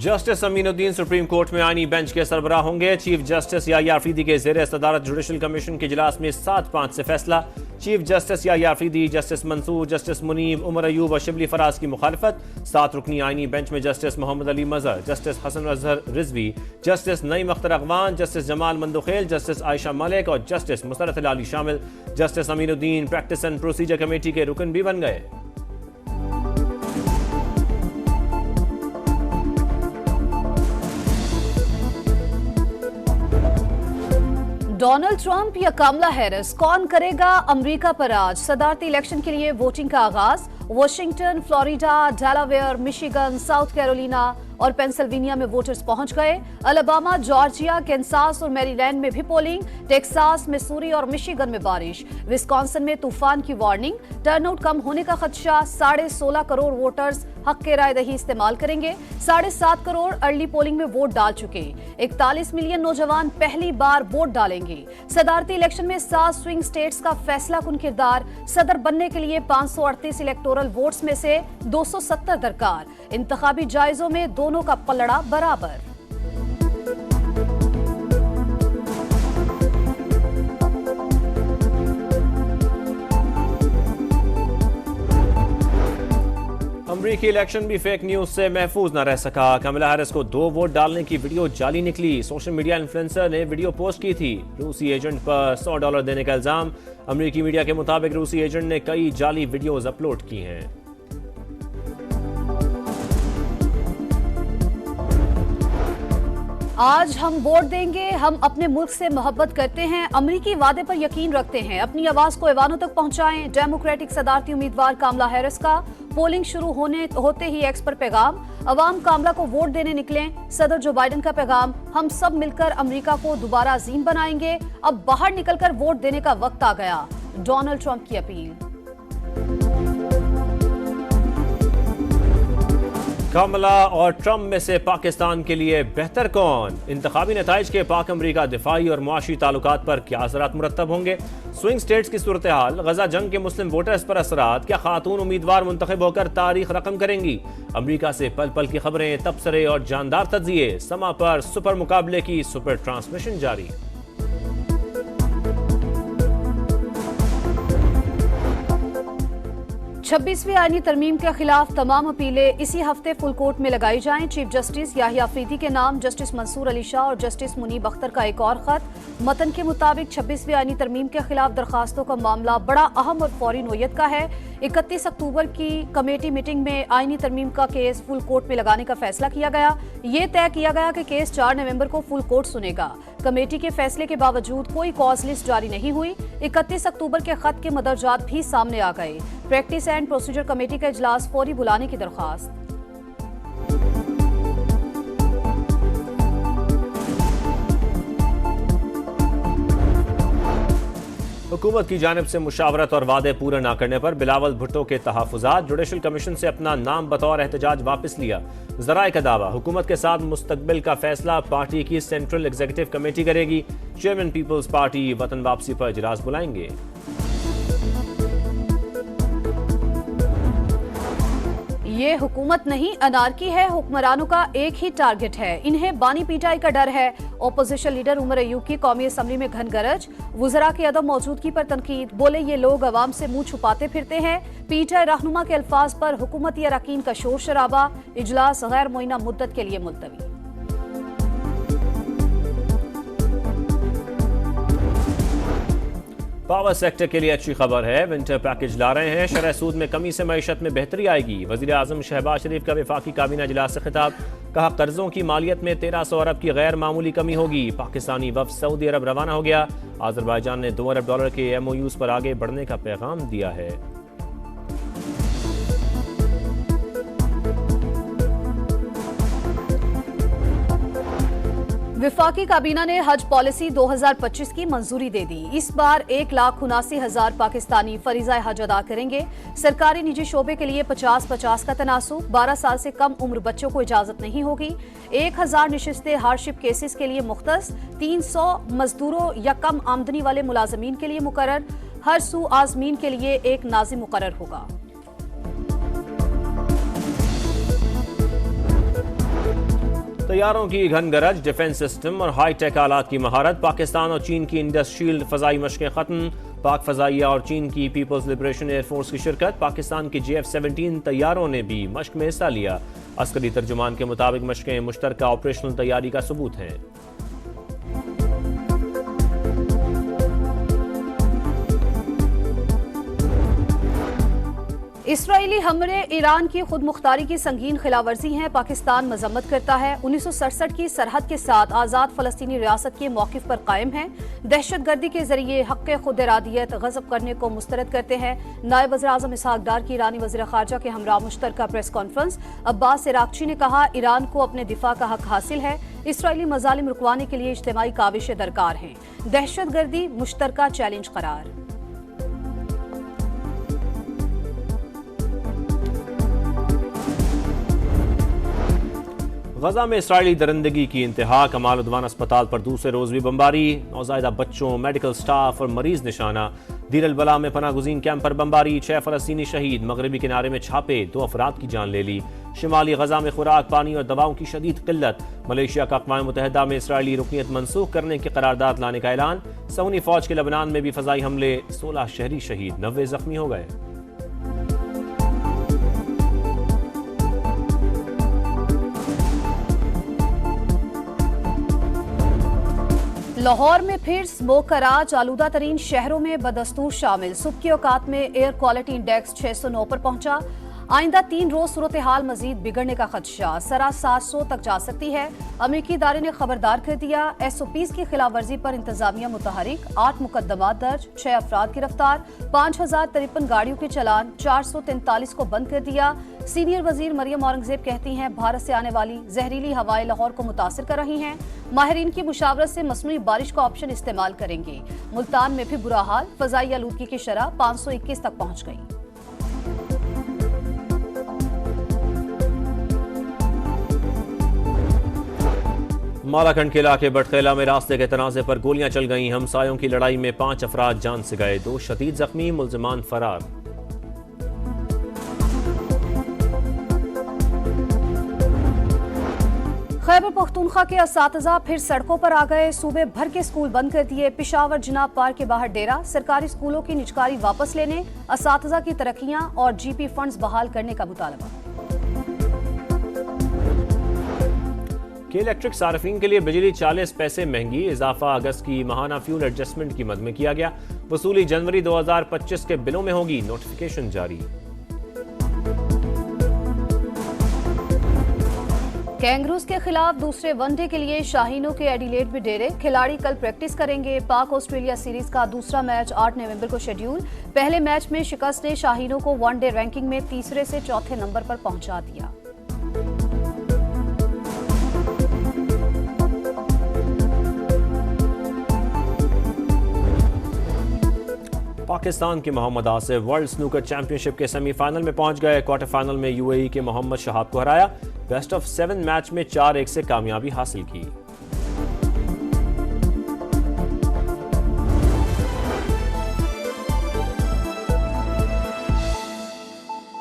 Justice Aminuddin supreme court में आईनी bench के सरबराह होंगे। चीफ जस्टिस याहिया अफरीदी के ज़ेर सदारत जुडिशल कमीशन के इजलास में 7-5 से फैसला। Chief justice Yahya Afridi, justice Mansoor, justice Muneeb, Umar Ayub और शिबली फराज की मुखालफत। 7 रुकनी आईनी बेंच में justice Mohammad Ali Mazhar, justice Hasan Azhar Rizvi, justice Naeem Akhtar Afghan, justice Jamal Mandokhail, justice Ayesha Malik और जस्टिस मुसरत अली शामिल। Justice Aminuddin practice and procedure committee के रुकन भी बन गए। डोनाल्ड ट्रंप या कमला हैरिस, कौन करेगा अमेरिका पर राज? सदारती इलेक्शन के लिए वोटिंग का आगाज। Washington, Florida, Delaware, Michigan, south Carolina और पेंसिल्वेनिया में वोटर्स पहुंच गए। अलाबामा, जॉर्जिया, कैंसास और मैरीलैंड में भी पोलिंग। टेक्सास, मिसूरी और मिशिगन में बारिश। विस्कॉन्सिन में तूफान की वार्निंग। टर्नआउट कम होने का खदशा। 16.5 करोड़ वोटर्स हक के राय दही इस्तेमाल करेंगे। 7.5 करोड़ अर्ली पोलिंग में वोट डाल चुके। 41 मिलियन नौजवान पहली बार वोट डालेंगे। सदारती इलेक्शन में 7 स्विंग स्टेट्स का फैसला कुन किरदार। सदर बनने के लिए 538 इलेक्टोरल वोट्स में से 270 दरकार। इंतखाबी जायजों में दोनों का पलड़ा बराबर। अमरीकी इलेक्शन भी फेक न्यूज से महफूज न रह सका। कमला हैरिस को 2 वोट डालने की वीडियो जाली निकली। सोशल मीडिया इन्फ्लुएंसर ने वीडियो पोस्ट की थी। रूसी एजेंट पर $100 देने का इल्जाम। अमरीकी मीडिया के मुताबिक रूसी एजेंट ने कई जाली वीडियोज अपलोड की हैं। आज हम वोट देंगे, हम अपने मुल्क से मोहब्बत करते हैं, अमरीकी वादे पर यकीन रखते हैं, अपनी आवाज को ऐवानों तक पहुंचाएं। डेमोक्रेटिक सदारती उम्मीदवार कमला हैरिस का पोलिंग शुरू होते ही एक्स पर पैगाम। अवाम कमला को वोट देने निकलें। सदर जो बाइडेन का पैगाम, हम सब मिलकर अमरीका को दोबारा अजीम बनाएंगे। अब बाहर निकलकर वोट देने का वक्त आ गया। डोनाल्ड ट्रंप की अपील। कमला और ट्रंप में से पाकिस्तान के लिए बेहतर कौन? इंतखाबी नताइज के पाक अमरीका दिफाई और मुआशी ताल्लुकात पर क्या असरात मुरतब होंगे? स्विंग स्टेट्स की सूरत हाल, गजा जंग के मुस्लिम वोटर्स पर असरात, क्या खातून उम्मीदवार मुंतखब होकर तारीख रकम करेंगी? अमरीका से पल पल की खबरें, तबसरे और जानदार तज्जिए। समा पर सुपर मुकाबले की सुपर ट्रांसमिशन जारी। छब्बीसवीं आईनी तरमीम के खिलाफ तमाम अपीलें इसी हफ्ते फुल कोर्ट में लगाई जाएं। चीफ जस्टिस याहिया अफरीदी के नाम जस्टिस मंसूर अली शाह और जस्टिस मुनीब अख्तर का एक और खत। मतन के मुताबिक 26वीं आईनी तरमीम के खिलाफ दरखास्तों का मामला बड़ा अहम और फौरी नोयत का है। 31 अक्टूबर की कमेटी मीटिंग में आईनी तरमीम का केस फुल कोर्ट में लगाने का फैसला किया गया। ये तय किया गया कि केस 4 नवंबर को फुल कोर्ट सुनेगा। कमेटी के फैसले के बावजूद कोई कॉज लिस्ट जारी नहीं हुई। 31 अक्टूबर के खत के मदरजात भी सामने आ गए। प्रैक्टिस एंड प्रोसीजर कमेटी का इजलास फौरी बुलाने की दरखास्त। हुकूमत की जानिब से मुशावरत और वादे पूरे न करने पर बिलावल भुट्टो के तहफ़्फ़ुज़ात। जुडिशल कमीशन से अपना नाम बतौर एहतजाज वापस लिया। ज़राए का दावा, हुकूमत के साथ मुस्तकबिल का फैसला पार्टी की सेंट्रल एग्जीक्यूटिव कमेटी करेगी। चेयरमैन पीपल्स पार्टी वतन वापसी पर इजलास बुलाएंगे। ये हुकूमत नहीं, अनारकी है। हुक्मरानों का एक ही टारगेट है, इन्हें बानी पीटाई का डर है। ओपोजिशन लीडर उमर अयूब की कौमी असम्बली में घन गरज। वुज़रा की अदम मौजूदगी पर तनकीद। बोले ये लोग अवाम से मुंह छुपाते फिरते हैं। पीटीआई रहनुमा के अल्फाज पर हुकूमती अरकान का शोर शराबा। इजलास गैर मुइना मुद्दत के लिए मुलतवी। पावर सेक्टर के लिए अच्छी खबर है, विंटर पैकेज ला रहे हैं। शरह सूद में कमी से मईशत में बेहतरी आएगी। वज़ीर आज़म शहबाज शरीफ का वफाकी काबीना इजलास से खिताब। कहा कर्जों की मालियत में 1300 अरब की गैर मामूली कमी होगी। पाकिस्तानी वफ़द सऊदी अरब रवाना हो गया। आज़रबाईजान ने $2 अरब के MOUs पर आगे बढ़ने का पैगाम दिया है। विफाकी काबीना ने हज पॉलिसी 2025 की मंजूरी दे दी। इस बार 1,79,000 पाकिस्तानी फरीज़ा हज अदा करेंगे। सरकारी निजी शोबे के लिए 50-50 का तनासुब। 12 साल से कम उम्र बच्चों को इजाजत नहीं होगी। 1000 नशिस्तें हार्डशिप केसेस के लिए मुख्तस। 300 मजदूरों या कम आमदनी वाले मुलाजमीन के लिए मुकर्रर। हर सू आजमीन के लिए एक नाजिम मुकर्रर होगा। तैयारों की घन गरज, डिफेंस सिस्टम और हाईटेक आलात की महारत। पाकिस्तान और चीन की इंडस्ट्रियल फजाई मशकें खत्म। पाक फजाइया और चीन की पीपल्स लिबरेशन एयरफोर्स की शिरकत। पाकिस्तान की JF-17 तैयारों ने भी मशक में हिस्सा लिया। अस्करी तर्जुमान के मुताबिक मशकें मुश्तरका ऑपरेशनल तैयारी का सबूत हैं। इसराइली हमले ईरान की खुद मुख्तारी की संगीन खिलाफवर्जी हैं। पाकिस्तान मजम्मत करता है। 1967 की सरहद के साथ आज़ाद फलस्तीनी रियासत के मौक़िफ़ पर कायम है। दहशत गर्दी के जरिए हक़ खुद इरादियत गज़ब करने को मुस्तरद करते हैं। नायब वज़ीर आज़म इसहाक डार की ईरानी वज़ीर ख़ारजा के हमरा मुश्तरका प्रेस कॉन्फ्रेंस। अब्बास इराक़ची ने कहा, ईरान को अपने दिफा का हक हासिल है। इसराइली मज़ालिम रुकवाने के लिए इज्तिमाई काविशें दरकार हैं। दहशत गर्दी मुश्तरका चैलेंज करार। गजा में इसराइली दरिंदगी की इंतहा। कमाल उद्वान अस्पताल पर दूसरे रोज भी बमबारी। नौज़ायदा बच्चों, मेडिकल स्टाफ और मरीज निशाना। दीर अल बला में पनाह गुज़ीन कैंप पर बमबारी। 6 फ़लस्तीनी शहीद। मगरबी किनारे में छापे, 2 अफराद की जान ले ली। शिमाली गजा में खुराक, पानी और दवाओं की शदीद किल्लत। मलेशिया का अक़वाम मुत्तहिदा में इसराइली रुकनीत मनसूख करने की करारदाद लाने का ऐलान। सऊदी फौज के लबनान में भी फ़ज़ाई हमले, 16 शहरी शहीद, 90 जख्मी हो गए। लाहौर में फिर स्मोक का राज। आलूदा तरीन शहरों में बदस्तूर शामिल। सुबह की औकात में एयर क्वालिटी इंडेक्स 609 पर पहुंचा। आइंदा 3 रोज सूरत हाल मजीद बिगड़ने का खदशा। सरा 700 तक जा सकती है। अमेरिकी इदारे ने खबरदार कर दिया। SOPs की खिलाफ वर्जी पर इंतजामिया मुतहरिक। 8 मुकदमा दर्ज, 6 अफराद गिरफ्तार। 5053 गाड़ियों के चलान, 443 को बंद कर दिया। सीनियर वजीर मरियम औरंगजेब कहती हैं, भारत से आने वाली जहरीली हवाएं लाहौर को मुतासिर कर रही हैं। माहिरीन की मुशावरत से मसनूई बारिश का ऑप्शन इस्तेमाल करेंगे। मुल्तान में भी बुरा हाल। फजाई आलूदगी की शरह 521 तक पहुंच गई। मालाखंड के इलाके बटखेला में रास्ते के तनाज़े पर गोलियां चल गईं। हमसायों की लड़ाई में 5 अफराद जान से गए, 2 शदीद जख्मी, मुल्ज़िमान फरार। खैबर पख्तूनख्वा के असातिज़ा फिर सड़कों पर आ गए। सूबे भर के स्कूल बंद कर दिए। पिशावर जिनाब पार्क के बाहर डेरा। सरकारी स्कूलों की निजकारी वापस लेने, असातिज़ा की तरक्कियां और GP फंड्स बहाल करने का मुतालबा। के इलेक्ट्रिक सार्फिन के लिए बिजली 40 पैसे महंगी। इजाफा अगस्त की माहाना फ्यूल एडजस्टमेंट कीमत में किया गया। वसूली जनवरी 2025 के बिलों में होगी। नोटिफिकेशन जारी। कैंगरूज के खिलाफ दूसरे वनडे के लिए शाहीनों के एडिलेड में डेरे। खिलाड़ी कल प्रैक्टिस करेंगे। पाक ऑस्ट्रेलिया सीरीज का दूसरा मैच 8 नवंबर को शेड्यूल। पहले मैच में शिकस्त ने शाहीनों को वनडे रैंकिंग में तीसरे से चौथे नंबर पर पहुंचा दिया। पाकिस्तान के Mohammad Asif world snooker championship के सेमीफाइनल में पहुंच गए। क्वार्टर फाइनल में UAE के मोहम्मद शहाब को हराया। बेस्ट ऑफ 7 मैच में 4-1 से कामयाबी हासिल की।